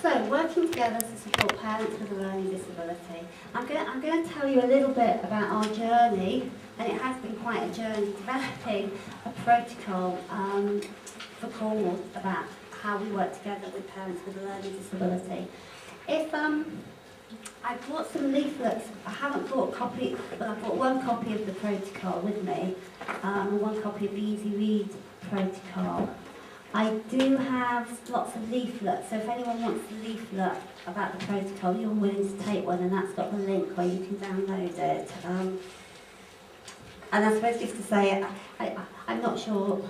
So, working together to support parents with a learning disability. I'm going to tell you a little bit about our journey, and it has been quite a journey, developing a protocol for Cornwall about how we work together with parents with a learning disability. If I brought some leaflets. I haven't brought a copy, but I brought one copy of the protocol with me, and one copy of the Easy Read protocol. I do have lots of leaflets, so if anyone wants a leaflet about the protocol, you're willing to take one, and that's got the link where you can download it. And I suppose just to say, I'm not sure.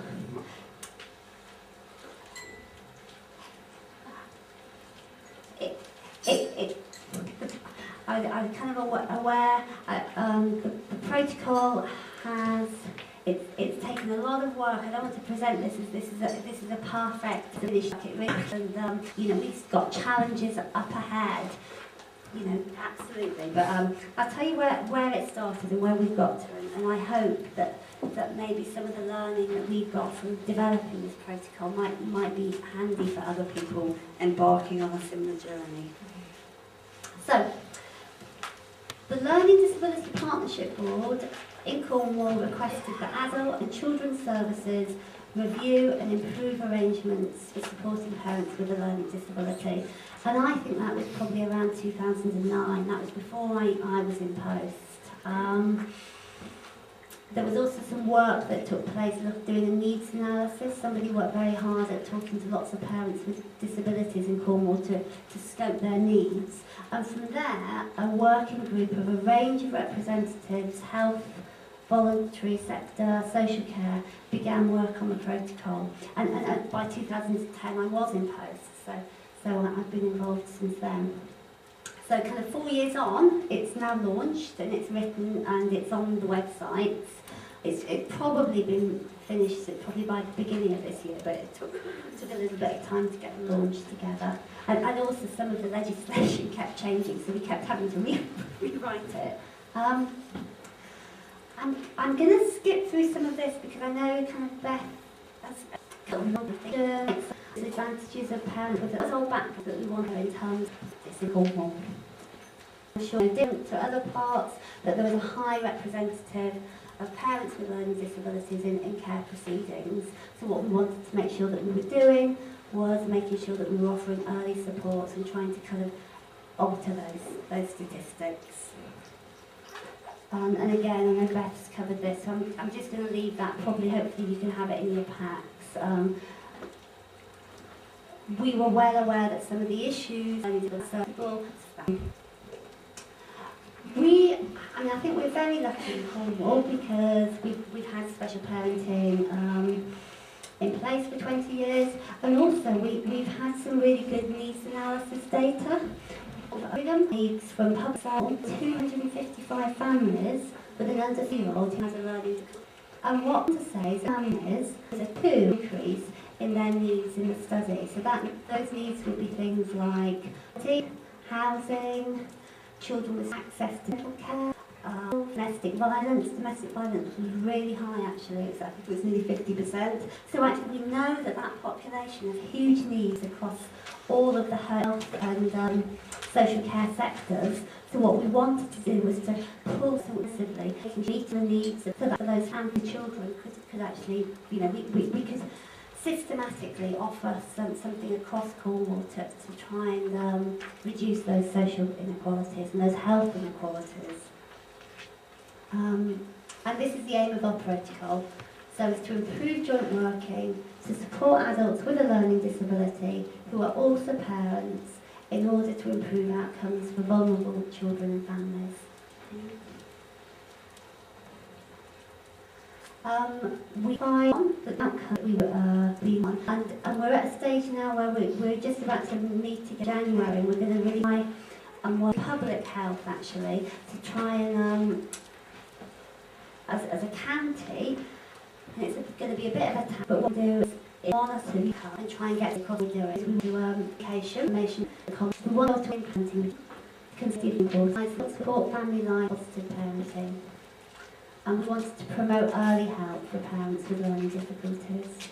I'm kind of aware the protocol has, it's taken a lot of work. I don't want to present this as this is a perfect finish, and you know, we've got challenges up ahead, you know, absolutely. But I'll tell you where it started and where we've got to, and I hope that maybe some of the learning that we've got from developing this protocol might be handy for other people embarking on a similar journey. So, the Learning Disability Partnership Board in Cornwall requested that adult and children's services review and improve arrangements for supporting parents with a learning disability. And I think that was probably around 2009. That was before I was in post. There was also some work that took place doing a needs analysis. Somebody worked very hard at talking to lots of parents with disabilities in Cornwall to scope their needs. And from there, a working group of a range of representatives, health, voluntary sector, social care, began work on the protocol. And by 2010, I was in post, so I've been involved since then. So kind of 4 years on, it's now launched and it's written and it's on the websites. It's probably been finished probably by the beginning of this year, but it took a little bit of time to get launched together. And also some of the legislation kept changing, so we kept having to rewrite it. I'm going to skip through some of this because I know kind of Beth has the advantages of parents with the whole background that we want her in terms of this in Cornwall. I'm sure different to other parts that there was a high representative of parents with learning disabilities in care proceedings. So what we wanted to make sure that we were doing was making sure that we were offering early supports and trying to kind of alter those statistics. And again, I know Beth's covered this, so I'm just going to leave that. Probably, hopefully you can have it in your packs. We were well aware that some of the issues I think we're very lucky in Cornwall because we've had special parenting in place for 20 years, and also we've had some really good needs analysis data. Needs from public 255 families with an under 3-year-old who has a learning disability. And what to say is families, there's a 2 increase in their needs in the study. So those needs would be things like housing, children with access to mental care, domestic violence. Domestic violence was really high actually, I think it was nearly 50%. So actually we know that population has huge needs across all of the health and social care sectors. So what we wanted to do was to pull successively, meet the needs so that those family children could actually, you know, we could systematically offer something across Cornwall to try and reduce those social inequalities and those health inequalities. And this is the aim of our protocol. So it's to improve joint working, to support adults with a learning disability who are also parents in order to improve outcomes for vulnerable children and families. We find that outcome we were being on, and we're at a stage now where we're just about to meet in January, and we're going to really try and work public health actually to try and as a county, and it's going to be a bit of a task, but what we do is monitor and try and get across the doing. We do education, information, we want to implementing consistent support family life, positive parenting. And we wanted to promote early help for parents with learning difficulties.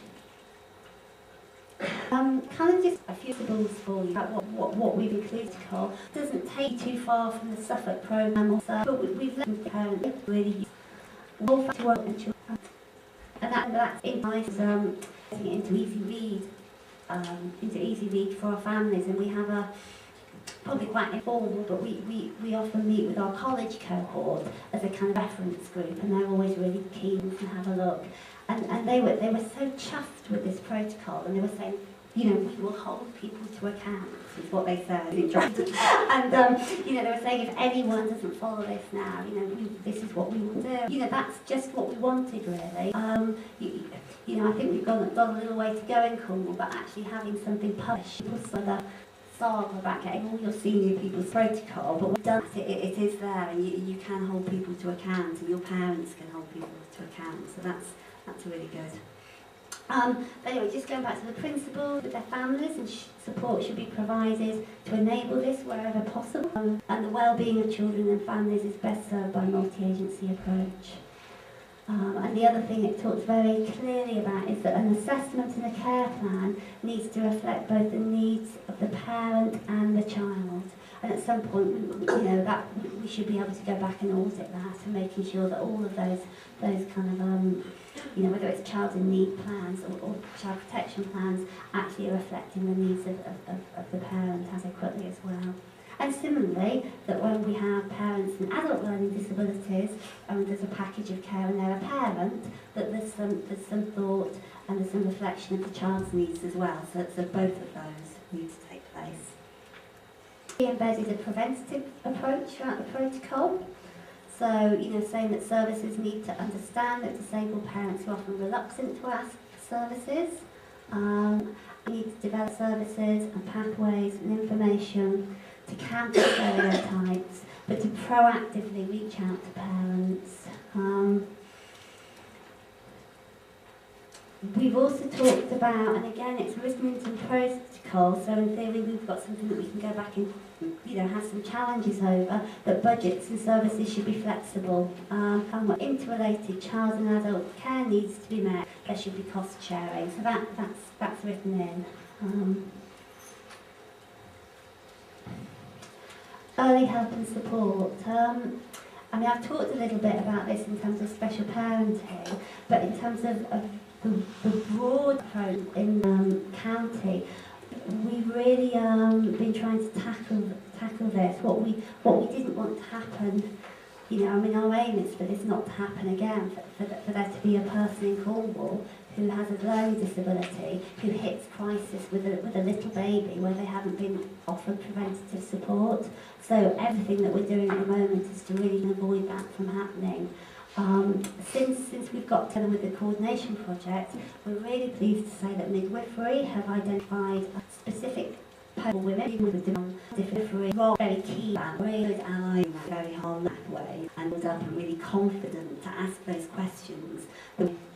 Kind of just a few symbols for you about what we've included. It doesn't take too far from the Suffolk programme or so, but we've let the parents really more to work and children. And that's nice, getting it into easy read for our families, and we have a probably quite informal, but we often meet with our college cohort as a kind of reference group, and they're always really keen to have a look. And they were so chuffed with this protocol, and they were saying, you know, we will hold people to account, is what they said. And you know, they were saying if anyone doesn't follow this now, you know, this is what we will do. You know, that's just what we wanted, really. You know, I think we've got a little way to go in Cornwall, but actually having something published was sort of saga about getting all your senior people's protocol, but we've done it is there, and you can hold people to account, and your parents can hold people to account, so that's really good. But anyway, just going back to the principle that their families and support should be provided to enable this wherever possible, and the well-being of children and families is best served by a multi-agency approach. And the other thing it talks very clearly about is that an assessment and a care plan needs to reflect both the needs of the parent and the child. And at some point, you know, that we should be able to go back and audit that, and making sure that all of those kind of, you know, whether it's child in need plans or child protection plans, actually are reflecting the needs of the parent adequately as well. And similarly, that when we have parents and adult learning disabilities, and there's a package of care and they're a parent, that there's some thought and there's some reflection of the child's needs as well. So both of those need to take place. We embedded a preventative approach throughout the protocol. So, you know, saying that services need to understand that disabled parents are often reluctant to ask for services. We need to develop services and pathways and information to counter stereotypes, but to proactively reach out to parents. We've also talked about, and again it's written into the protocol, so in theory we've got something that we can go back and, you know, have some challenges over, that budgets and services should be flexible. And interrelated child and adult care needs to be met, there should be cost sharing, so that's written in. Early help and support. I mean, I've talked a little bit about this in terms of special parenting, but in terms of the broad approach in county, we've really been trying to tackle this. What we didn't want to happen, you know, I mean, our aim is for this not to happen again, for there to be a person in Cornwall who has a learning disability, who hits crisis with a little baby where they haven't been offered preventative support. So everything that we're doing at the moment is to really avoid that from happening. Since we've got together with the coordination project, we're really pleased to say that midwifery have identified a specific women with a different role, very key, very good ally in that very hard way, and was up and really confident to ask those questions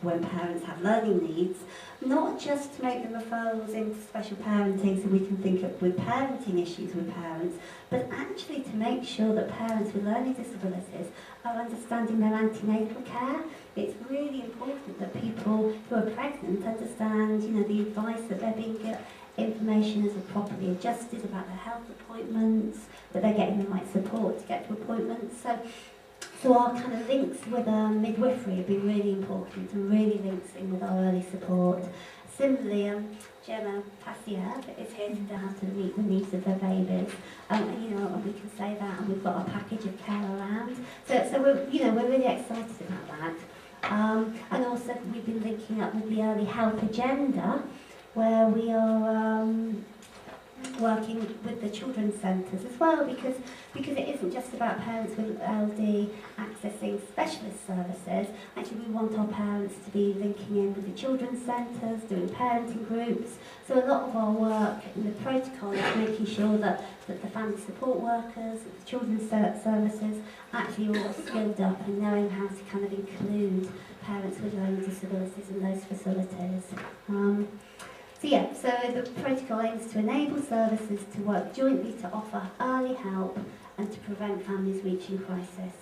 when parents have learning needs, not just to make the referrals into special parenting so we can think of with parenting issues with parents, but actually to make sure that parents with learning disabilities are understanding their antenatal care. It's really important that people who are pregnant understand, you know, the advice that they're being given, information is properly adjusted about their health appointments, that they're getting the right support to get to appointments. So our kind of links with midwifery have been really important, and really links in with our early support. Similarly, Gemma Passier is here to have to meet the needs of their babies, and you know, we can say that, and we've got a package of care around. So we're, you know, we're really excited about that. And also we've been linking up with the early help agenda, where we are working with the children's centres as well, because it isn't just about parents with LD accessing specialist services. Actually, we want our parents to be linking in with the children's centres, doing parenting groups. So a lot of our work in the protocol is making sure that the family support workers, the children's services, actually are all skilled up and knowing how to kind of include parents with learning disabilities in those facilities. So the protocol aims to enable services to work jointly to offer early help and to prevent families reaching crisis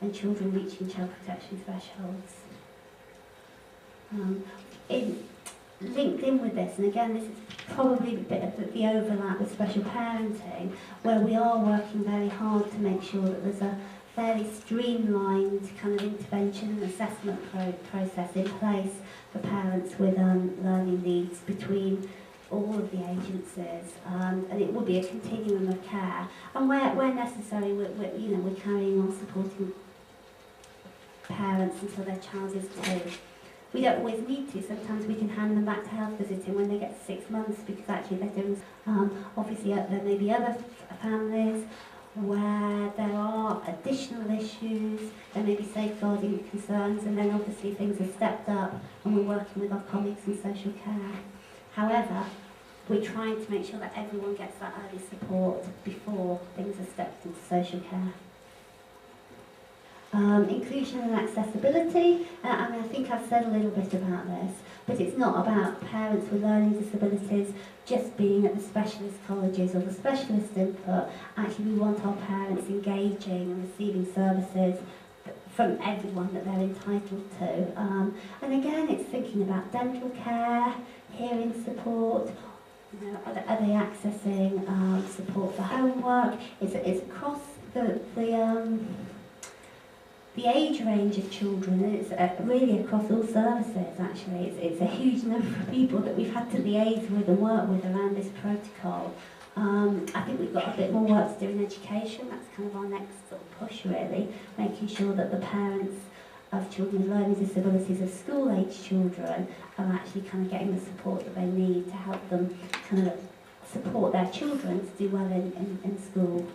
and children reaching child protection thresholds. linked in with this, and again this is probably a bit of the overlap with special parenting, where we are working very hard to make sure that there's a fairly streamlined kind of intervention and assessment process in place for parents with learning needs between all of the agencies, and it will be a continuum of care, and where necessary we're carrying on supporting parents until their child is 2. We don't always need to. Sometimes we can hand them back to health visiting when they get to 6 months, because actually they're doing, obviously there may be other families where there are additional issues, there may be safeguarding concerns, and then obviously things are stepped up and we're working with our colleagues in social care. However, we're trying to make sure that everyone gets that early support before things are stepped into social care. Inclusion and accessibility, I mean, I think I've said a little bit about this, but it's not about parents with learning disabilities just being at the specialist colleges or the specialist input. Actually, we want our parents engaging and receiving services from everyone that they're entitled to. And again, it's thinking about dental care, hearing support. You know, are they accessing support for homework? It's across the age range of children, and it's really across all services actually. It's a huge number of people that we've had to liaise with and work with around this protocol. I think we've got a bit more work to do in education. That's kind of our next sort of push really, making sure that the parents of children with learning disabilities, of school-age children, are actually kind of getting the support that they need to help them kind of support their children to do well in school.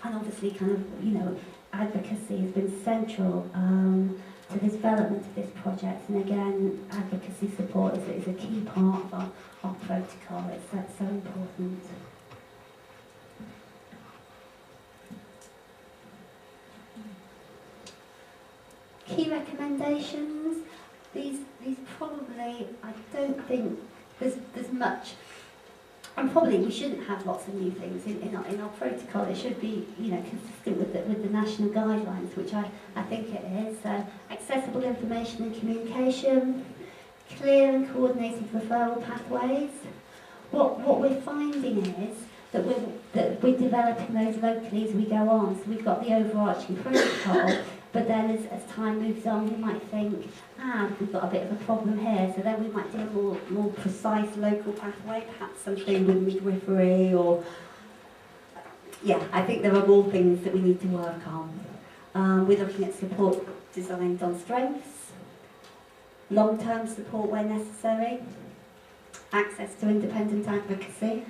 And obviously kind of, you know, advocacy has been central to the development of this project, and again, advocacy support is a key part of our protocol. It's so important. Key recommendations. These probably, I don't think there's much. And probably we shouldn't have lots of new things in our protocol. It should be, you know, consistent with the national guidelines, which I think it is. Accessible information and communication, clear and coordinated referral pathways. What we're finding is that we're developing those locally as we go on. So we've got the overarching protocol, but then as time moves on, we might think, we've got a bit of a problem here, so then we might do a more precise local pathway, perhaps something with midwifery, or yeah, I think there are more things that we need to work on. We're looking at support designed on strengths, long-term support where necessary, access to independent advocacy,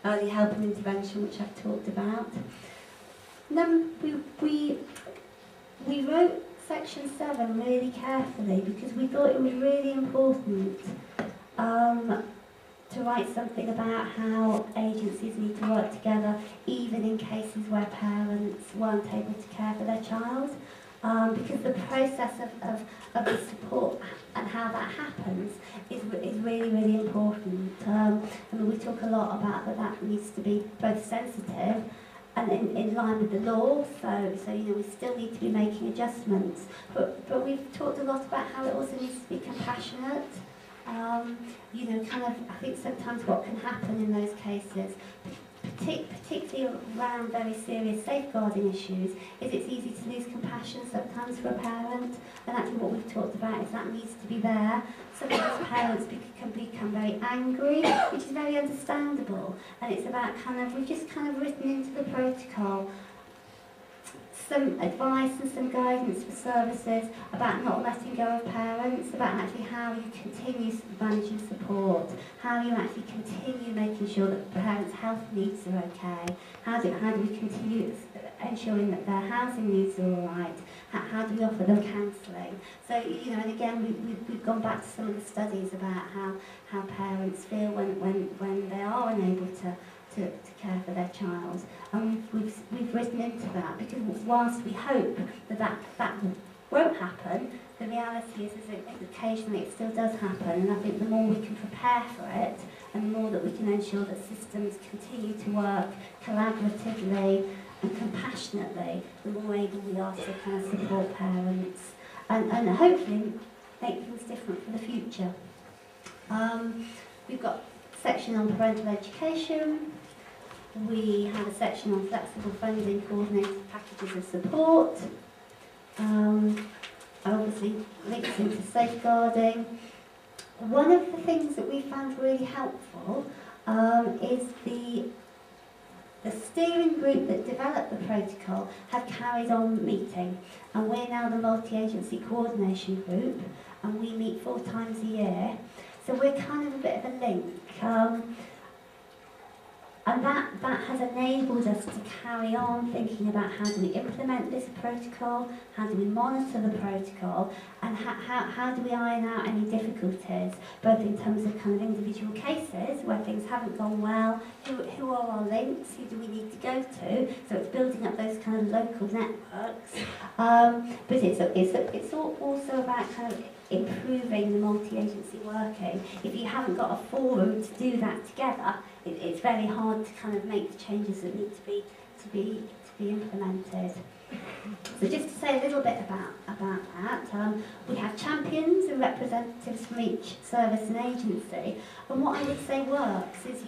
early help and intervention, which I've talked about. And then we wrote Section 7 really carefully because we thought it was really important to write something about how agencies need to work together, even in cases where parents weren't able to care for their child. Because the process of the support and how that happens is really, really important. I mean, we talk a lot about that needs to be both sensitive and in line with the law, so you know, we still need to be making adjustments. But we've talked a lot about how it also needs to be compassionate. You know, kind of, I think sometimes what can happen in those cases, particularly around very serious safeguarding issues, is it's easy to lose compassion sometimes for a parent, and actually what we've talked about is that needs to be there. Sometimes parents can become very angry, which is very understandable, and it's about we've just kind of written into the protocol some advice and some guidance for services about not letting go of parents, about actually how you continue managing support, how you actually continue making sure that parents' health needs are okay, how do we continue ensuring that their housing needs are all right, how do we offer them counselling. So, you know, and again, we've gone back to some of the studies about how parents feel when they are unable to care for their child, and we've written into that, because whilst we hope that won't happen, the reality is that occasionally it still does happen, and I think the more we can prepare for it, and the more that we can ensure that systems continue to work collaboratively and compassionately, the more able we are to kind of support parents, and hopefully make things different for the future. We've got a section on parental education. We have a section on flexible funding, coordinated packages of support. Obviously links into safeguarding. One of the things that we found really helpful is the steering group that developed the protocol have carried on meeting, and we're now the multi-agency coordination group, and we meet 4 times a year. So we're kind of a bit of a link. And that has enabled us to carry on thinking about how do we implement this protocol, how do we monitor the protocol, and how do we iron out any difficulties, both in terms of kind of individual cases where things haven't gone well, who are our links, who do we need to go to, so it's building up those kind of local networks. But it's also about kind of improving the multi-agency working. If you haven't got a forum to do that together, it's very hard to kind of make the changes that need to be implemented. So just to say a little bit about that, we have champions and representatives from each service and agency, and what I would say works is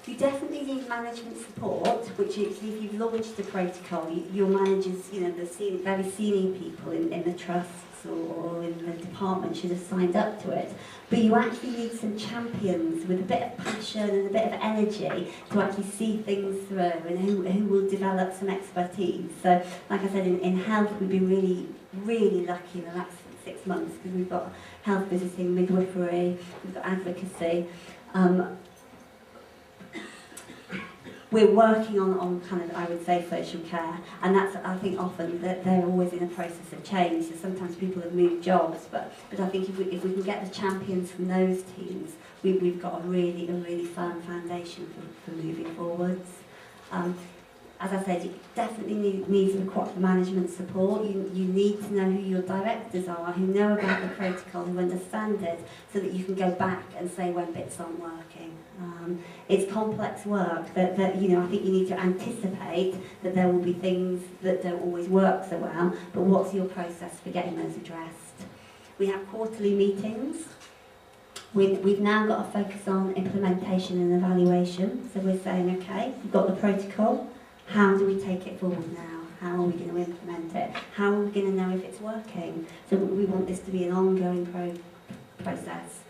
you definitely need management support, which is, if you've launched a protocol, your managers, the very senior people in the trusts or in the department should have signed up to it. But you actually need some champions with a bit of passion and a bit of energy to actually see things through, and who will develop some expertise. So, like I said, in health, we've been really, really lucky in the last 6 months, because we've got health visiting, midwifery, we've got advocacy. We're working on kind of, I would say, social care, and that's, I think, often that they're always in a process of change. So sometimes people have moved jobs, but I think if we can get the champions from those teams, we've got a really firm foundation for moving forwards. As I said, you definitely need the management support. You need to know who your directors are, who know about the protocol, who understand it, so that you can go back and say when bits aren't working. It's complex work that I think you need to anticipate that there will be things that don't always work so well, but what's your process for getting those addressed? We have quarterly meetings. We've now got to focus on implementation and evaluation. So we're saying, okay, we've got the protocol. How do we take it forward now? How are we going to implement it? How are we going to know if it's working? So we want this to be an ongoing process.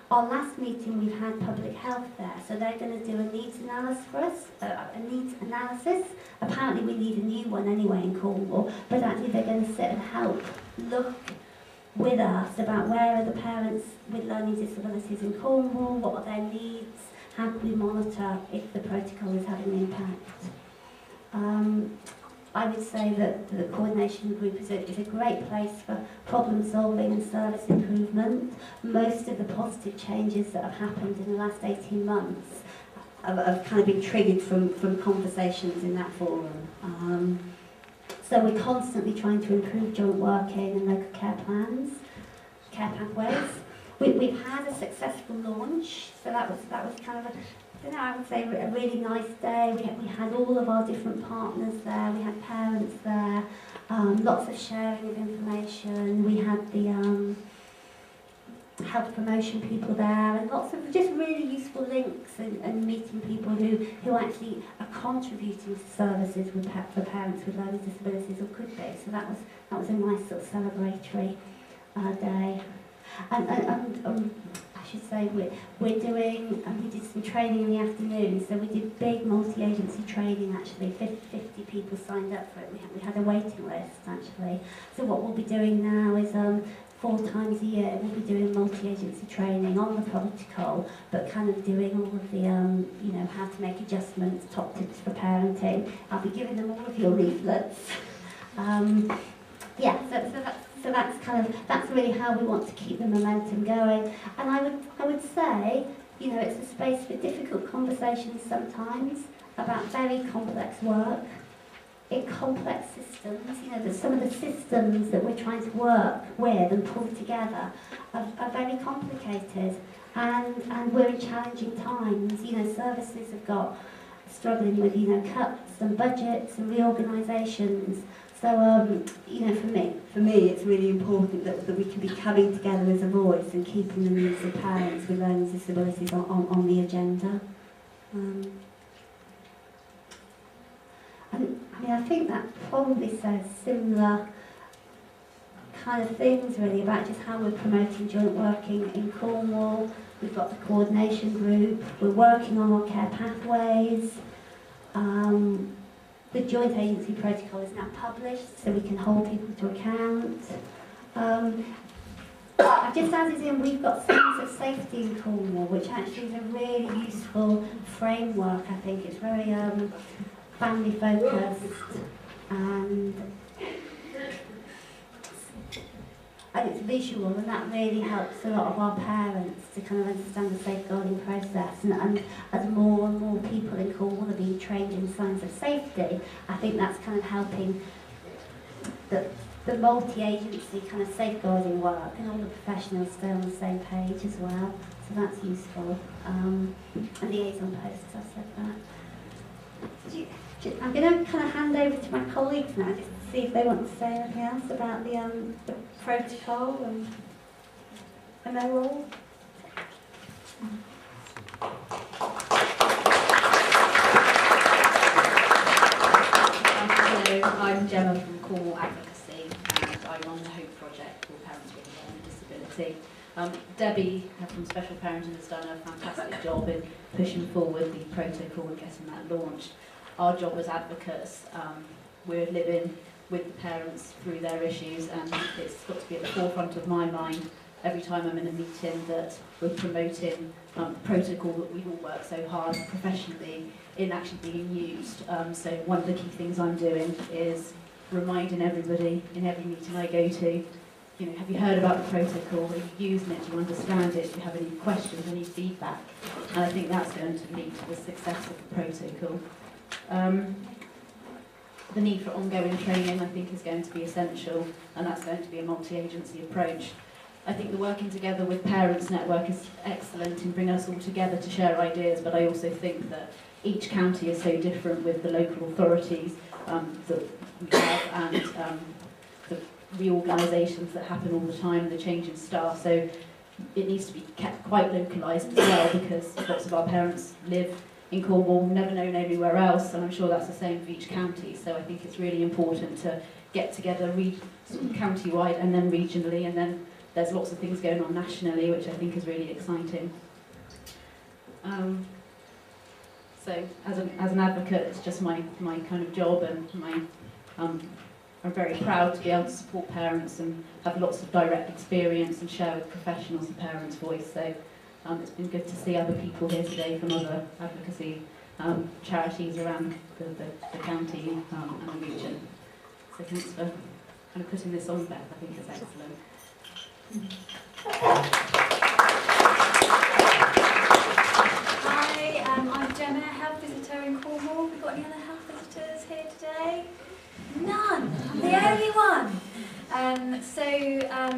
Our last meeting, we've had public health there, so they're going to do a needs analysis for us, a needs analysis. Apparently we need a new one anyway in Cornwall, but actually they're going to sit and help look with us about where are the parents with learning disabilities in Cornwall, what are their needs, how can we monitor if the protocol is having an impact. I would say that the coordination group is a great place for problem solving and service improvement. Most of the positive changes that have happened in the last 18 months have kind of been triggered from conversations in that forum. So we're constantly trying to improve joint working and local care plans, care pathways. We've had a successful launch, so that was kind of I would say a really nice day. We had all of our different partners there. We had parents there. Lots of sharing of information. We had the health promotion people there, and lots of just really useful links and meeting people who actually are contributing to services for parents with learning disabilities, or could be. So that was a nice sort of celebratory day. And I should say we're doing, we did some training in the afternoon, so we did big multi-agency training actually. 50 people signed up for it. We had a waiting list actually. So what we'll be doing now is 4 times a year we'll be doing multi-agency training on the protocol, but kind of doing all of the how to make adjustments, top tips for parenting. I'll be giving them all of your leaflets. So that's really how we want to keep the momentum going. And I would say, it's a space for difficult conversations sometimes about very complex work in complex systems. Some of the systems that we're trying to work with and pull together are very complicated, and we're in challenging times. Services have got struggling with cuts and budgets and reorganisations. So, you know, for me, it's really important that we can be coming together as a voice and keeping the needs of parents with learning disabilities on the agenda. And I mean, I think that probably says similar kind of things really about just how we're promoting joint working in Cornwall. We've got the coordination group, we're working on our care pathways. The joint agency protocol is now published so we can hold people to account. I've just added in, we've got signs of safety in Cornwall, which actually is a really useful framework. I think it's very family focused and it's visual, and that really helps a lot of our parents to kind of understand the safeguarding process. And as more and more people in Cornwall are being trained in signs of safety, I think that's kind of helping the multi-agency kind of safeguarding work, and all the professionals stay on the same page as well. So that's useful. And liaison posts, I've said that. I'm going to kind of hand over to my colleagues now, just to see if they want to say anything else about the protocol and their role. Hello, I'm Gemma from Cornwall Advocacy, and I run the Hope Project for parents with a learning disability. Debbie from Special Parenting has done a fantastic job in pushing forward the protocol and getting that launched. Our job as advocates, we're living with the parents through their issues, and it's got to be at the forefront of my mind every time I'm in a meeting that we're promoting protocol that we all work so hard professionally in actually being used. So one of the key things I'm doing is reminding everybody in every meeting I go to, you know, have you heard about the protocol? Are you using it? Do you understand it? Do you have any questions, any feedback? And I think that's going to lead to the success of the protocol. The need for ongoing training, I think, is going to be essential, and that's going to be a multi-agency approach. I think the working together with Parents Network is excellent in bringing us all together to share ideas, but I also think that each county is so different with the local authorities that we have, and the reorganisations that happen all the time, the change in staff, so it needs to be kept quite localised as well, because lots of our parents live in Cornwall, never known anywhere else, and I'm sure that's the same for each county. So I think it's really important to get together county-wide and then regionally, and then there's lots of things going on nationally, which I think is really exciting. So as an advocate, it's just my kind of job, and I'm very proud to be able to support parents and have lots of direct experience and share with professionals the parents' voice. So it's been good to see other people here today from other advocacy charities around the county and the region. So thanks for kind of putting this on, Beth. I think it's excellent. Hi, I'm Gemma, health visitor in Cornwall. Have we got any other health visitors here today? None. I'm the only one.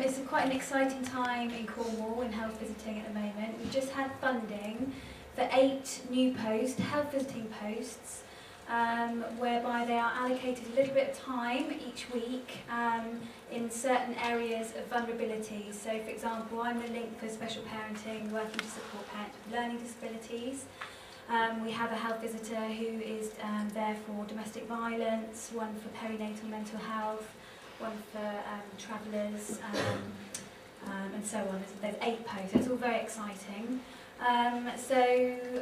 It's quite an exciting time in Cornwall in health visiting at the moment. We've just had funding for 8 new posts, health visiting posts, whereby they are allocated a little bit of time each week in certain areas of vulnerability. So, for example, I'm the link for special parenting, working to support parents with learning disabilities. We have a health visitor who is there for domestic violence, one for perinatal mental health, one for travellers, and so on. There's 8 posts, so it's all very exciting. So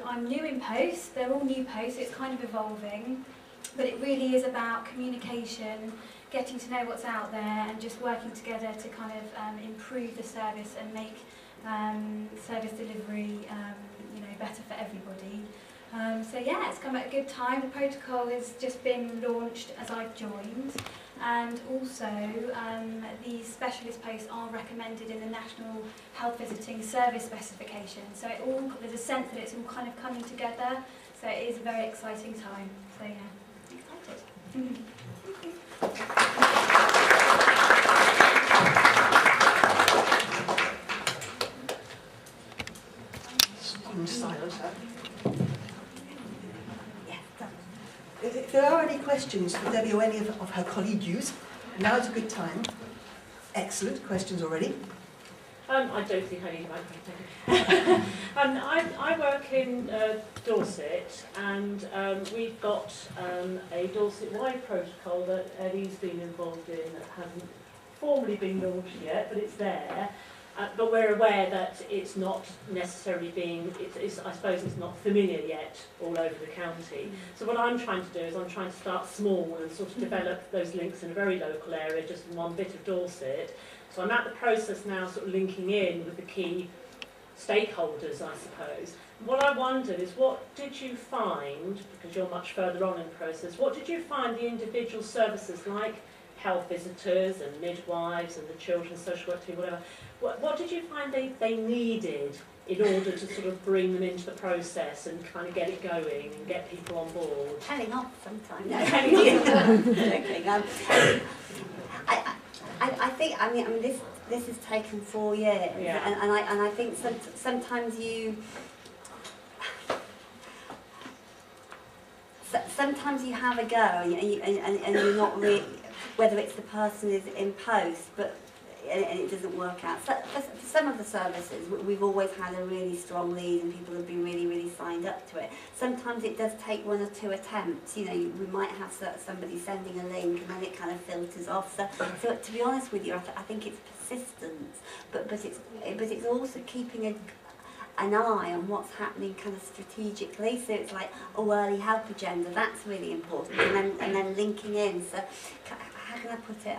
I'm new in posts, they're all new posts, it's kind of evolving, but it really is about communication, getting to know what's out there, and just working together to kind of improve the service and make service delivery better for everybody. So yeah, it's come at a good time. The protocol has just been launched as I've joined, and also these specialist posts are recommended in the National Health Visiting Service Specification. So there's a sense that it's all kind of coming together. So it is a very exciting time. So yeah, excited. Silence. if there are any questions for Debbie or any of her colleagues, now is a good time. Excellent questions already. I don't think I need a microphone. I work in Dorset, and we've got a Dorset-wide protocol that Eddie's been involved in that hasn't formally been launched yet, but it's there. But we're aware that it's not necessarily being, I suppose it's not familiar yet all over the county. So what I'm trying to do is I'm trying to start small and sort of develop those links in a very local area, just in one bit of Dorset. So I'm at the process now sort of linking in with the key stakeholders, I suppose. And what I wondered is, what did you find, because you're much further on in the process, what did you find the individual services like health visitors and midwives and the children's social work team, whatever, what did you find they needed in order to sort of bring them into the process and kind of get it going and get people on board? Telling off sometimes. No. Joking. I think this has taken 4 years, Yeah. and I think sometimes you have a go and you're not really, whether it's the person is in post, but and it doesn't work out. So for some of the services, we've always had a really strong lead and people have been really signed up to it. Sometimes it does take 1 or 2 attempts. You know, we might have somebody sending a link and then it kind of filters off. So to be honest with you, I think it's persistence, but it's also keeping an eye on what's happening kind of strategically. So it's like, early help agenda, that's really important, and then linking in. So how can I put it?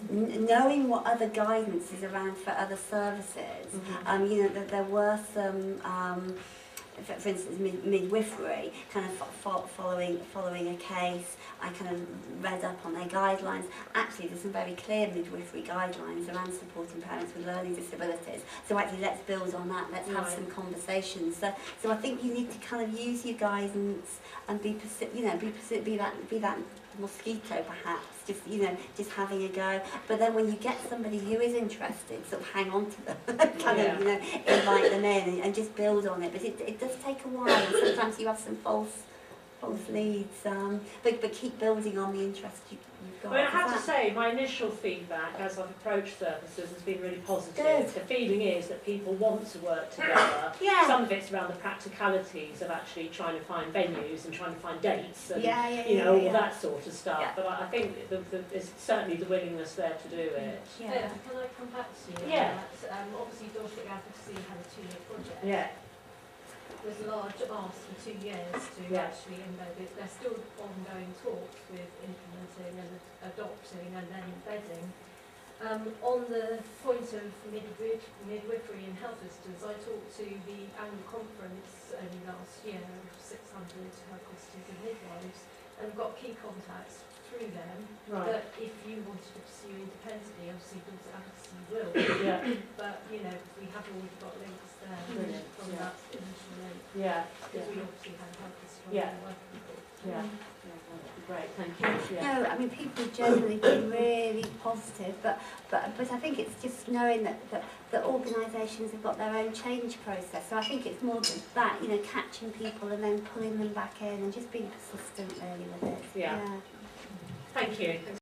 Knowing what other guidance is around for other services. Mm-hmm. You know, there were some, for instance, midwifery, kind of following a case. I kind of read up on their guidelines. Actually, there's some very clear midwifery guidelines around supporting parents with learning disabilities. So actually, let's build on that. Let's have some conversations. So I think you need to kind of use your guidance and be that mosquito perhaps, just having a go. But then when you get somebody who is interested, sort of hang on to them, kind of, invite them in and just build on it. But it does take a while, and sometimes you have some false leads, but keep building on the interest you've got. Well, I have to say, my initial feedback as I've approached services has been really positive. Good. The feeling is that people want to work together. Yeah. Some of it's around the practicalities of actually trying to find venues and trying to find dates and all that sort of stuff. Yeah. But I think there's certainly the willingness there to do it. Yeah. Can I come back to you? Yeah. Obviously, Dorset Advocacy had a 2-year project. Yeah. There's a large ask for 2 years to actually embed it. There's still ongoing talks with implementing and adopting and then embedding. On the point of midwifery and health visitors, I talked to the annual conference only last year of 600 health visitors and midwives and got key contacts through them. Right. But if you wanted to pursue independently, obviously Dorset Advocacy will. Yeah. But we have already got links there Brilliant. from that initial link. Yeah. Because we obviously have helped us from working with. Yeah. That'd be great. Thank you. Yeah. No, I mean, people have generally been really positive, but I think it's just knowing that organisations have got their own change process. So I think it's more than that, catching people and then pulling them back in and just being persistent really with it. Yeah. Thank you.